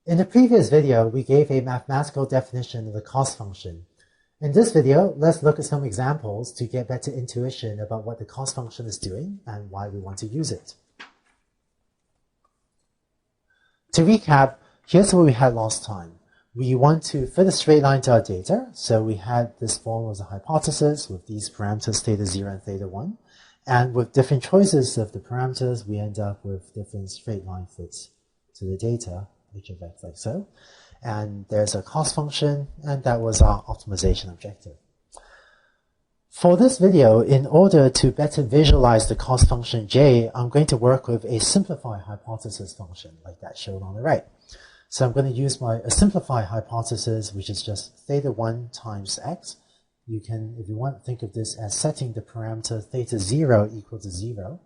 In the previous video, we gave a mathematical definition of the cost function. In this video, let's look at some examples to get better intuition about what the cost function is doing and why we want to use it. To recap, here's what we had last time. We want to fit a straight line to our data, so we had this form as a hypothesis with these parameters theta 0 and theta 1, and with different choices of the parameters, we end up with different straight line fits to the data, h of x like so. And there's a cost function, and that was our optimization objective. For this video, in order to better visualize the cost function j, I'm going to work with a simplified hypothesis function, like that shown on the right. So I'm going to use a simplified hypothesis, which is just theta 1 times x. You can, if you want, think of this as setting the parameter theta 0 equal to 0.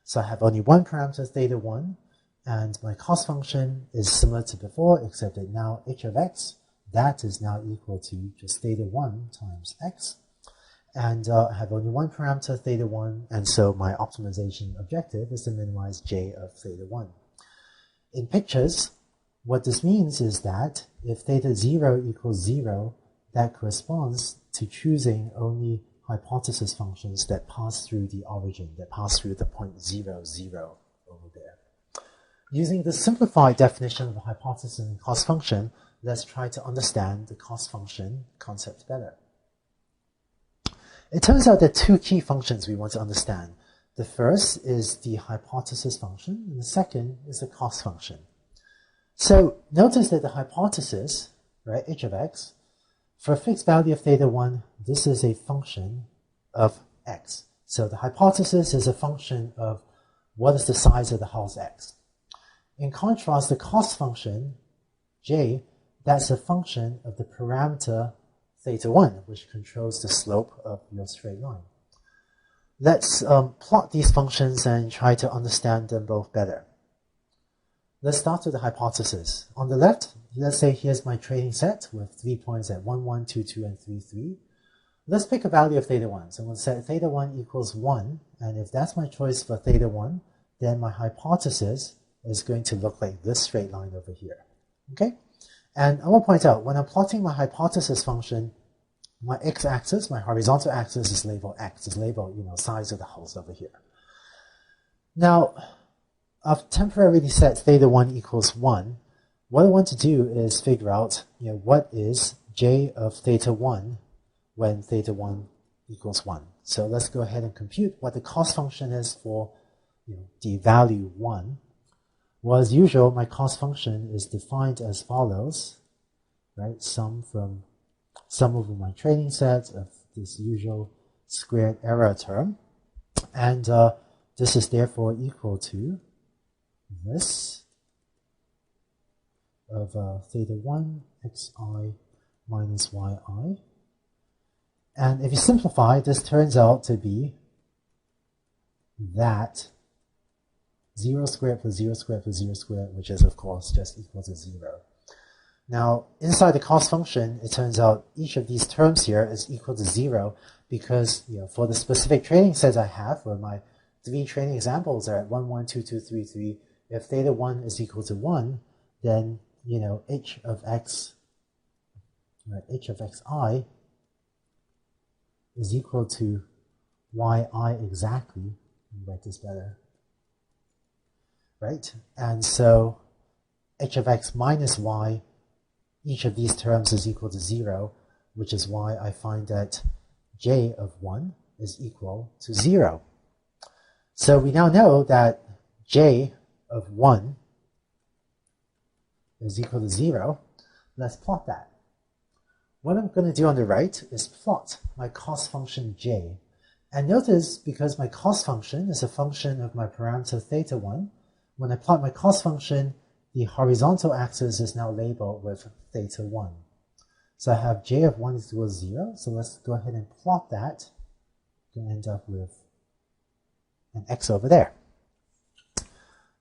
So I have only one parameter, theta 1, and my cost function is similar to before, except that now h of x, that is now equal to just theta 1 times x. And I have only one parameter, theta 1, and so my optimization objective is to minimize j of theta 1. In pictures, what this means is that if theta 0 equals 0, that corresponds to choosing only hypothesis functions that pass through the origin, that pass through the point 0, 0 over there. Using the simplified definition of a hypothesis and cost function, let's try to understand the cost function concept better. It turns out there are two key functions we want to understand. The first is the hypothesis function, and the second is the cost function. So notice that the hypothesis, right, h of x, for a fixed value of theta 1, this is a function of x. So the hypothesis is a function of what is the size of the house x. In contrast, the cost function, j, that's a function of the parameter theta 1, which controls the slope of your straight line. Let's plot these functions and try to understand them both better. Let's start with the hypothesis. On the left, let's say here's my training set with 3 points at 1, 1, 2, 2, and 3, 3. Let's pick a value of theta 1. So I'm going to set theta 1 equals 1, and if that's my choice for theta 1, then my hypothesis is going to look like this straight line over here. Okay? And I want to point out, when I'm plotting my hypothesis function, my x-axis, my horizontal axis is labeled x, is labeled, size of the house over here. Now, I've temporarily set theta 1 equals 1. What I want to do is figure out, what is j of theta 1 when theta 1 equals 1. So let's go ahead and compute what the cost function is for the value 1. Well, as usual, my cost function is defined as follows, right? Sum over my training set of this usual squared error term. And this is therefore equal to this of theta 1 xi minus yi. And if you simplify, this turns out to be that 0 squared plus 0 squared plus 0 squared, which is, of course, just equal to 0. Now, inside the cost function, it turns out each of these terms here is equal to 0 because, for the specific training sets I have, where my 3 training examples are at 1, 1, 2, 2, 3, 3, if theta 1 is equal to 1, then, h of x, right, h of xi is equal to yi exactly. Let me write this better. Right? And so h of x minus y, each of these terms is equal to 0, which is why I find that j of 1 is equal to 0. So we now know that j of 1 is equal to 0. Let's plot that. What I'm going to do on the right is plot my cost function j. And notice, because my cost function is a function of my parameter theta 1, when I plot my cost function, the horizontal axis is now labeled with theta 1. So I have j of 1 is equal to 0. So let's go ahead and plot that. Going to end up with an x over there.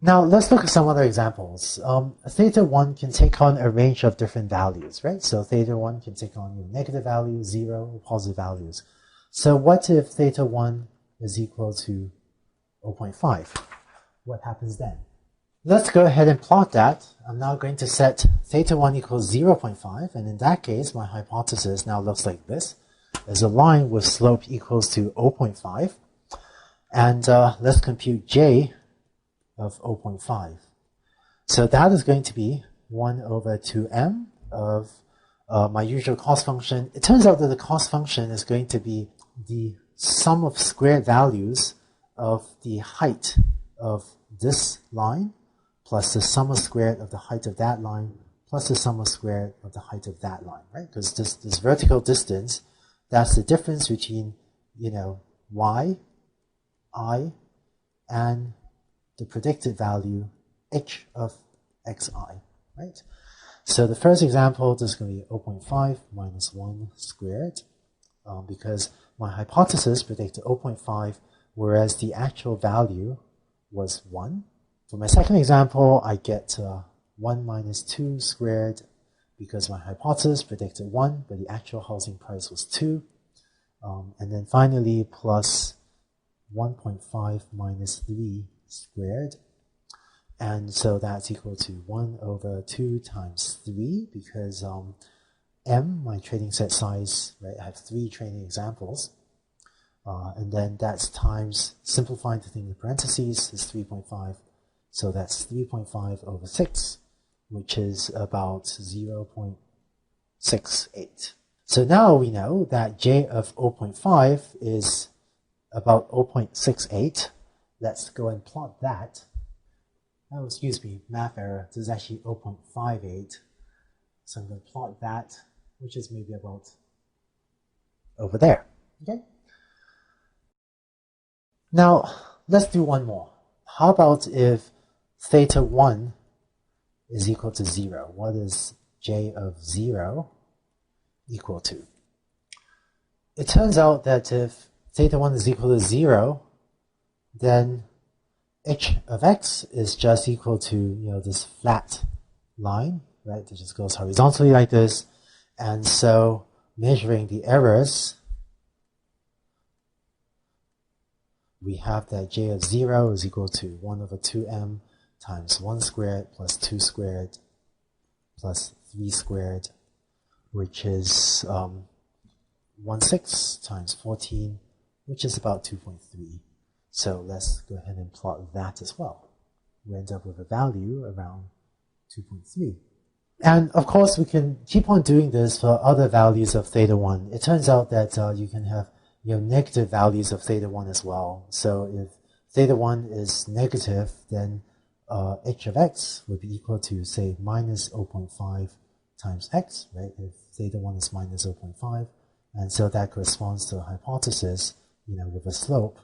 Now let's look at some other examples. Theta 1 can take on a range of different values, right? So theta 1 can take on negative values, 0, or positive values. So what if theta 1 is equal to 0.5? What happens then? Let's go ahead and plot that. I'm now going to set theta 1 equals 0.5, and in that case, my hypothesis now looks like this. There's a line with slope equals to 0.5, and let's compute j of 0.5. So that is going to be 1 over 2m of my usual cost function. It turns out that the cost function is going to be the sum of squared values of the height of this line plus the sum of squared of the height of that line plus the sum of squared of the height of that line, right? Because this vertical distance, that's the difference between, y, I, and the predicted value h of xi, right? So the first example, this is going to be 0.5 minus 1 squared, because my hypothesis predicted 0.5, whereas the actual value was 1. For my second example, I get 1 minus 2 squared, because my hypothesis predicted 1, but the actual housing price was 2. And then finally, plus 1.5 minus 3 squared. And so that's equal to 1 over 2 times 3, because m, my training set size, right, I have 3 training examples. And then that's times, simplifying the thing in parentheses, is 3.5. So that's 3.5 over 6, which is about 0.68. So now we know that j of 0.5 is about 0.68. Let's go and plot that. Oh, excuse me, math error. This is actually 0.58. So I'm going to plot that, which is maybe about over there. Okay. Now, let's do one more. How about if theta 1 is equal to 0? What is j of 0 equal to? It turns out that if theta 1 is equal to 0, then h of x is just equal to, this flat line, right? It just goes horizontally like this. And so measuring the errors, we have that j of 0 is equal to 1 over 2m times 1 squared plus 2 squared plus 3 squared, which is 1/6 times 14, which is about 2.3. So let's go ahead and plot that as well. We end up with a value around 2.3. And of course, we can keep on doing this for other values of theta 1. It turns out that you can have negative values of theta 1 as well. So if theta 1 is negative, then h of x would be equal to, say, minus 0.5 times x, right? If theta 1 is minus 0.5. And so that corresponds to a hypothesis, with a slope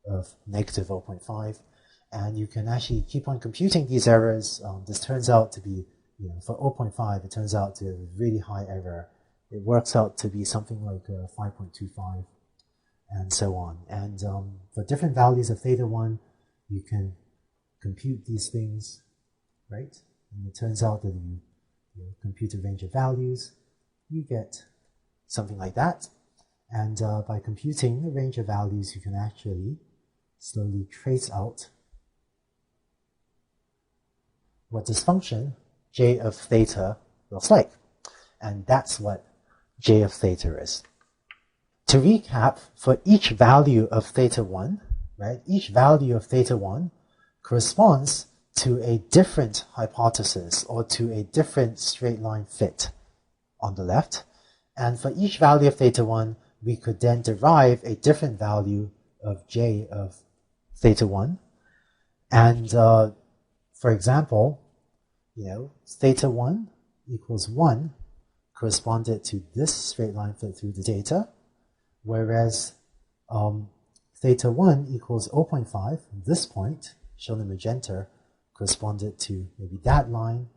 of negative 0.5. And you can actually keep on computing these errors. This turns out to be, for 0.5, it turns out to be a really high error. It works out to be something like 5.25 and so on. And for different values of theta 1, you can compute these things, right? And it turns out that you compute a range of values, you get something like that. And by computing the range of values, you can actually slowly trace out what this function, j of theta, looks like. And that's what j of theta is. To recap, for each value of theta 1, right, each value of theta 1 corresponds to a different hypothesis or to a different straight line fit on the left. And for each value of theta 1, we could then derive a different value of j of theta 1. And for example, theta 1 equals 1 corresponded to this straight line fit through the data, whereas theta 1 equals 0.5, this point, shown in magenta, corresponded to maybe that line,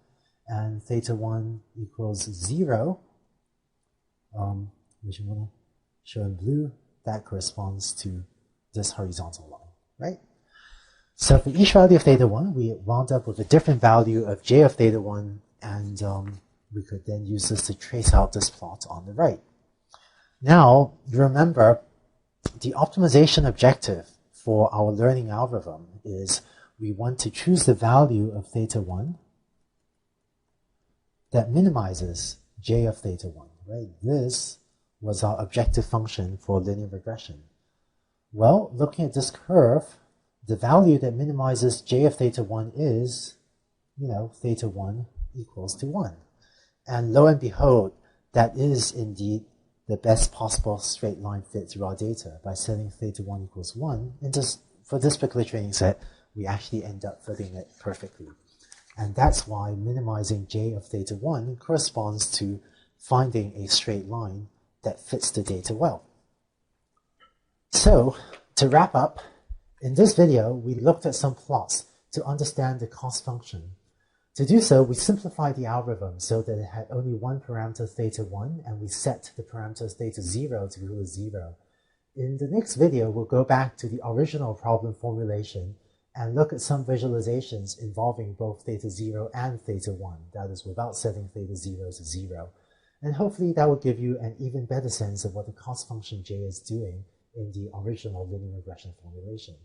and theta 1 equals 0, which I'm going to show in blue, that corresponds to this horizontal line, right? So for each value of theta 1, we wound up with a different value of j of theta 1, and we could then use this to trace out this plot on the right. Now, remember, the optimization objective for our learning algorithm is we want to choose the value of theta 1 that minimizes j of theta 1, right? This was our objective function for linear regression. Well, looking at this curve, the value that minimizes j of theta 1 is, theta 1 equals to 1. And lo and behold, that is indeed the best possible straight line fit through our data by setting theta 1 equals 1. And just for this particular training set, we actually end up fitting it perfectly. And that's why minimizing j of theta 1 corresponds to finding a straight line that fits the data well. So, to wrap up, in this video, we looked at some plots to understand the cost function. To do so, we simplified the algorithm so that it had only one parameter theta 1, and we set the parameters theta 0 to equal to 0. In the next video, we'll go back to the original problem formulation and look at some visualizations involving both theta 0 and theta 1, that is, without setting theta 0 to 0. And hopefully that will give you an even better sense of what the cost function j is doing in the original linear regression formulation.